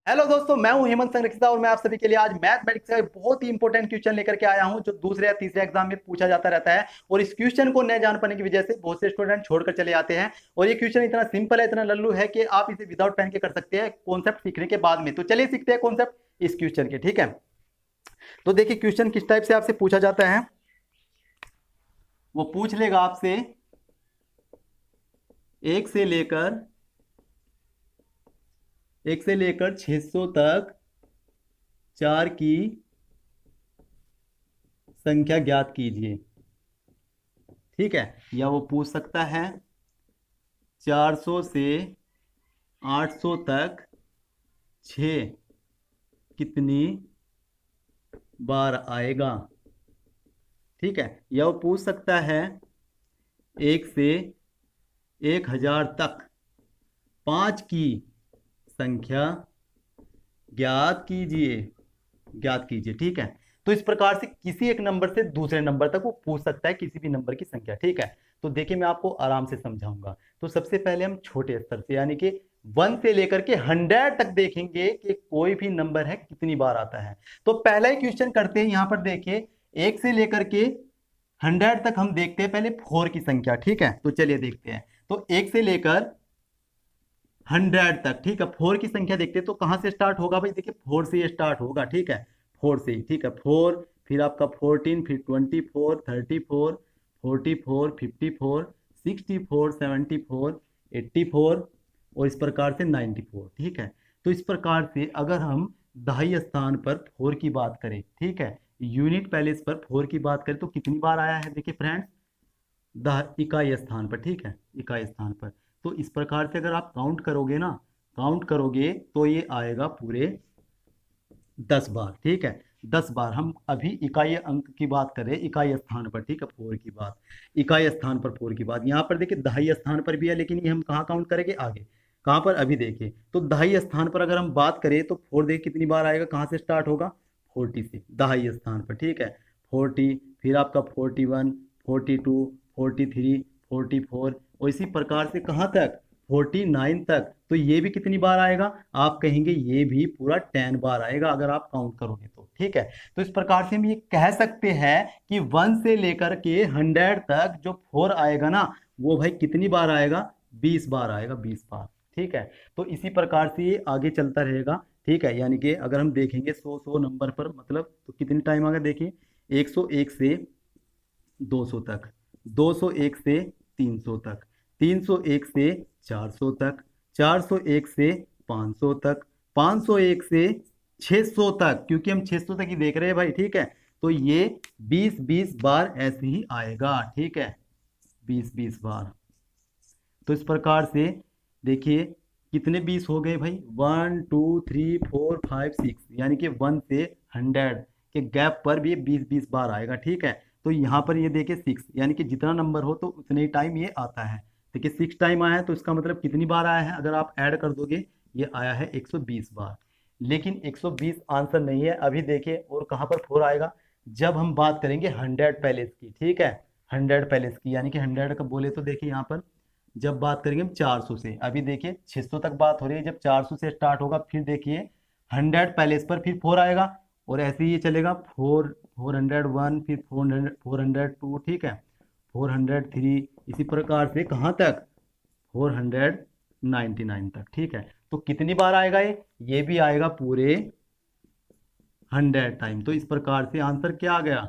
Hello दोस्तों, मैं हूं हेमंत संरक्षिता और मैं आप सभी के लिए आज मैथमेटिक्स का एक बहुत ही इंपॉर्टेंट क्वेश्चन लेकर के आया हूं जो दूसरे या तीसरे एग्जाम में पूछा जाता रहता है। और इस क्वेश्चन को न जान पाने की वजह से बहुत से स्टूडेंट छोड़कर चले जाते हैं। और ये क्वेश्चन इतना सिंपल है, इतना लल्लू है कि आप इसे विदाउट पेन के कर सकते हैं कॉन्सेप्ट सीखने के बाद में। तो चलिए सीखते हैं कॉन्सेप्ट इस क्वेश्चन के। ठीक है, तो देखिए क्वेश्चन किस टाइप से आपसे पूछा जाता है। वो पूछ लेगा आपसे एक से लेकर 600 तक 4 की संख्या ज्ञात कीजिए। ठीक है, या वो पूछ सकता है 400 से 800 तक 6 कितनी बार आएगा। ठीक है, या वो पूछ सकता है 1 से 1000 तक 5 की संख्या ज्ञात कीजिए। ठीक है, तो इस प्रकार से किसी एक नंबर से दूसरे नंबर तक वो पूछ सकता है किसी भी नंबर की संख्या। ठीक है, तो देखिए मैं आपको आराम से समझाऊंगा। तो सबसे पहले हम छोटे स्तर से यानी कि 1 से लेकर के 100 तक देखेंगे कि कोई भी नंबर है कितनी बार आता है। तो पहला ही क्वेश्चन करते हैं। यहां पर देखिए 1 से लेकर के 100 तक हम देखते हैं पहले 4 की संख्या। ठीक है, तो चलिए देखते हैं। तो 1 से लेकर 100 तक, ठीक है, 4 की संख्या देखते हैं। तो कहां से स्टार्ट होगा भाई, देखिए 4 से ये स्टार्ट होगा। ठीक है, 4 से ही। ठीक है, 4, फिर आपका 14, फिर 24, 34, 44, 54, 64, 74, 84 और इस प्रकार से 94। ठीक है, तो इस प्रकार से अगर हम दहाई स्थान पर 4 की बात करें, ठीक है, यूनिट प्लेस पर 4 की बात करें तो कितनी बार आया है देखिए फ्रेंड्स, इकाई स्थान पर। ठीक है, इकाई स्थान पर। तो इस प्रकार से अगर आप काउंट करोगे ना, काउंट करोगे तो ये आएगा पूरे 10 बार। ठीक है, 10 बार। हम अभी इकाई अंक की बात करें, इकाई स्थान पर। ठीक है, 4 की बात, इकाई स्थान पर 4 की बात। यहाँ पर देखिए दहाई स्थान पर भी है, लेकिन ये हम कहाँ काउंट करेंगे, आगे। कहाँ पर, अभी देखिए। तो दहाई स्थान पर अगर हम बात करें तो 4 देखिए कितनी बार आएगा, कहाँ से स्टार्ट होगा, 40 से, दहाई स्थान पर। ठीक है, 40, फिर आपका 41, 42, 43, 44 और इसी प्रकार से कहाँ तक, 49 तक। तो ये भी कितनी बार आएगा, आप कहेंगे ये भी पूरा 10 बार आएगा अगर आप काउंट करोगे तो। ठीक है, तो इस प्रकार से हम ये कह सकते हैं कि 1 से लेकर के 100 तक जो 4 आएगा ना, वो भाई कितनी बार आएगा, 20 बार आएगा, 20 बार। ठीक है, तो इसी प्रकार से ये आगे चलता रहेगा। ठीक है, यानी कि अगर हम देखेंगे 100 नंबर पर, मतलब तो कितनी टाइम आएगा देखिए, 101 से 200 तक, 201 से 300 तक, 301 से 400 तक, 401 से 500 तक, 501 से 600 तक, क्योंकि हम 600 तक ही देख रहे हैं भाई। ठीक है, तो ये 20-20 बार ऐसे ही आएगा। ठीक है, 20-20 बार। तो इस प्रकार से देखिए कितने 20 हो गए भाई, 1 2 3 4 5 6, यानी कि 1 से 100 के गैप पर भी ये 20-20 बार आएगा। ठीक है, तो यहाँ पर ये देखिए 6, यानी कि जितना नंबर हो तो उतने ही टाइम ये आता है। देखिए 6 टाइम आया है, तो इसका मतलब कितनी बार आया है, अगर आप ऐड कर दोगे ये आया है 120 बार। लेकिन 120 आंसर नहीं है। अभी देखिए और कहाँ पर 4 आएगा, जब हम बात करेंगे 100 पैलेस की। ठीक है, 100 पैलेस की, यानी कि 100 का बोले तो देखिए यहाँ पर जब बात करेंगे हम 400 से, अभी देखिए 600 तक बात हो रही है, जब 400 से स्टार्ट होगा फिर देखिए 100 पैलेस पर फिर 4 आएगा और ऐसे ही ये चलेगा, 401, फिर 402, ठीक है, 403, इसी प्रकार से कहाँ तक, 499 तक। ठीक है, तो कितनी बार आएगा ये भी आएगा पूरे 100 टाइम। तो इस प्रकार से आंसर क्या आ गया,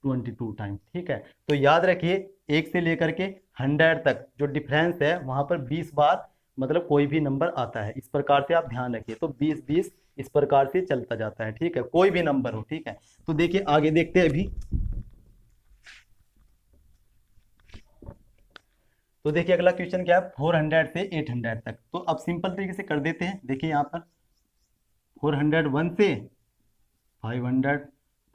22 टाइम। ठीक है, तो याद रखिए 1 से लेकर के 100 तक जो डिफरेंस है वहां पर 20 बार मतलब कोई भी नंबर आता है। इस प्रकार से आप ध्यान रखिए, तो 20-20 इस प्रकार से चलता जाता है। ठीक है, कोई भी नंबर हो। ठीक है, तो देखिए आगे देखते हैं अभी। तो देखिए अगला क्वेश्चन क्या है, 400 से 800 तक। तो अब सिंपल तरीके से कर देते हैं। देखिए यहाँ पर 401 से 500,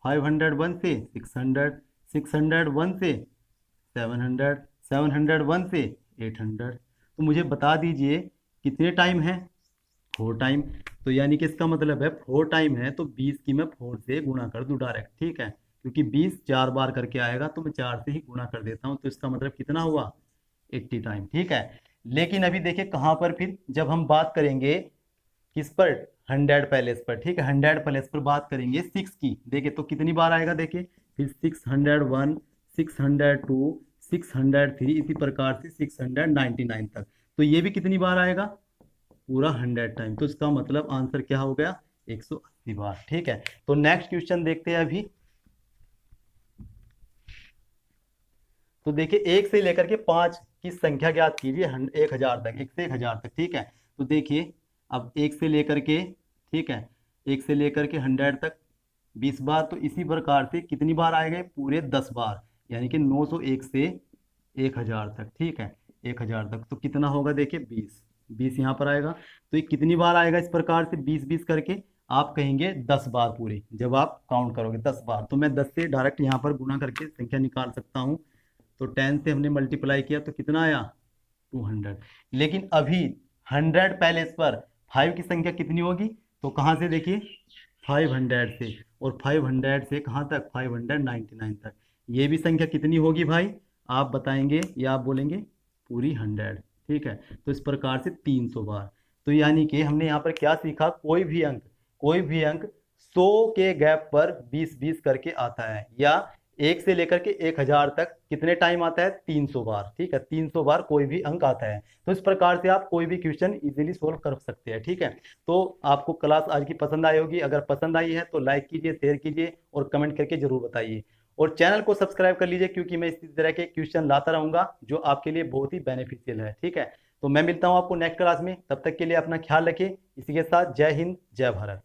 501 से 600, 601 से 700, 701 से 800। तो मुझे बता दीजिए कितने टाइम है, 4 टाइम। तो यानी कि इसका मतलब है 4 टाइम है तो 20 की मैं 4 से गुणा कर दूं डायरेक्ट। ठीक है, क्योंकि 20 4 बार करके आएगा तो मैं 4 से ही गुणा कर देता हूं, तो इसका मतलब कितना हुआ, 80 टाइम। ठीक है, लेकिन अभी देखिए कहाँ पर फिर जब हम बात करेंगे किस पर, 100 पैलेस पर, ठीक है। 100 पैलेस पर बात करेंगे 6 की, देखिए तो कितनी बार आएगा, देखिए फिर 601, 602, 603, इसी प्रकार से 699 तक। तो ये भी कितनी बार आएगा, पूरा 100 टाइम। तो इसका मतलब आंसर क्या हो गया, 180 बार, ठीक है। तो नेक्स्ट क्वेश्चन देखते हैं अभी। तो देखिए 1 से लेकर के 5 की संख्या ज्ञात कीजिए 1000 तक, 1 से 1000 तक, ठीक है। तो देखिए अब 1 से लेकर के, ठीक है, 1 से लेकर के 100 तक 20 बार, तो इसी प्रकार से कितनी बार आएगा, पूरे 10 बार, यानी कि 901 से 1000 तक, ठीक है। 1000 तक तो कितना होगा, देखिए 20, 20 यहाँ पर आएगा। तो ये कितनी बार आएगा, इस प्रकार से 20 20 करके आप कहेंगे 10 बार पूरे, जब आप काउंट करोगे 10 बार। तो मैं 10 से डायरेक्ट यहाँ पर गुना करके संख्या निकाल सकता हूँ। तो 10 से हमने मल्टीप्लाई किया तो कितना आया, 200। लेकिन अभी 100 पैलेस पर 5 की संख्या कितनी होगी, तो कहाँ से देखिए 500 से, और 500 से कहाँ तक, 599 तक। ये भी संख्या कितनी होगी भाई, आप बताएंगे या आप बोलेंगे, पूरी 100, ठीक है। तो इस प्रकार से 300 बार। तो यानी कि हमने यहाँ पर क्या सीखा, कोई भी अंक 100 के गैप पर 20 20 करके आता है, या 1 से लेकर के 1000 तक कितने टाइम आता है, 300 बार, ठीक है। 300 बार कोई भी अंक आता है। तो इस प्रकार से आप कोई भी क्वेश्चन इजीली सोल्व कर सकते हैं, ठीक है। तो आपको क्लास आज की पसंद आई होगी, अगर पसंद आई है तो लाइक कीजिए, शेयर कीजिए और कमेंट करके जरूर बताइए। और चैनल को सब्सक्राइब कर लीजिए, क्योंकि मैं इसी तरह के क्वेश्चन लाता रहूंगा जो आपके लिए बहुत ही बेनिफिशियल है, ठीक है। तो मैं मिलता हूं आपको नेक्स्ट क्लास में, तब तक के लिए अपना ख्याल रखिए। इसी के साथ जय हिंद, जय भारत।